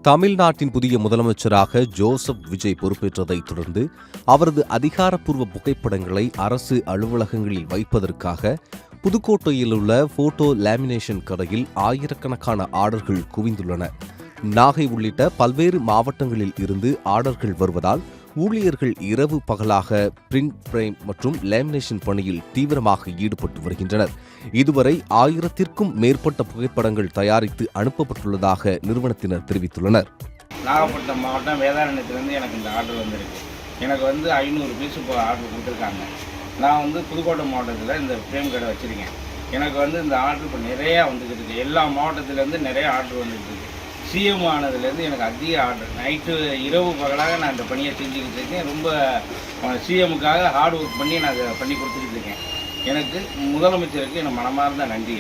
தமிழ்நாட்டின் புதிய முதலமைச்சராக ஜோசப் விஜய் பொறுப்பேற்றதைத் தொடர்ந்து அவரது அதிகாரப்பூர்வ புகைப்படங்களை அரசு அலுவலகங்களில் வைப்பதற்காக புதுக்கோட்டையில் உள்ள போட்டோ லேமினேஷன் கடையில் ஆயிரக்கணக்கான ஆர்டர்கள் குவிந்துள்ளன. நாகை உள்ளிட்ட பல்வேறு மாவட்டங்களில் இருந்து ஆர்டர்கள் வருவதால் ஊழியர்கள் இரவு பகலாக பிரிண்ட் பிரேம் மற்றும் லேமினேஷன் பணியில் தீவிரமாக ஈடுபட்டு வருகின்றனர். இதுவரை 1000க்கும் மேற்பட்ட புகைப்படங்கள் தயாரித்து அனுப்பப்பட்டுள்ளதாக நிறுவனத்தினர் தெரிவித்துள்ளனர். நாகப்பட்டினம் மாவட்டம் வேதாரண்யத்திலேருந்து எனக்கு இந்த ஆர்டர் வந்திருக்கு. எனக்கு 500 பீஸ் இப்போ ஆர்டர் கொடுத்துருக்காங்க. நான் புதுக்கோட்டை மாவட்டத்தில் இந்த ஃப்ரேம் கடை வச்சுருக்கேன். எனக்கு இந்த ஆர்டர் இப்போ நிறையா வந்துக்கிட்டு இருக்குது. எல்லா மாவட்டத்திலேருந்து நிறைய ஆர்டர் வந்துக்கிட்டு இருக்குது. சிஎம் ஆனதுலேருந்து எனக்கு அதிக ஆர்டர். நைட்டு இரவு பகலாக நான் இந்த பணியை செஞ்சுக்கிட்டு இருக்கேன். ரொம்ப சிஎம்முக்காக ஹார்ட் ஒர்க் பண்ணி நான் அதை பண்ணி கொடுத்துக்கிட்டு இருக்கேன். எனக்கு முதலமைச்சருக்கு என் மனமார்ந்த நன்றி.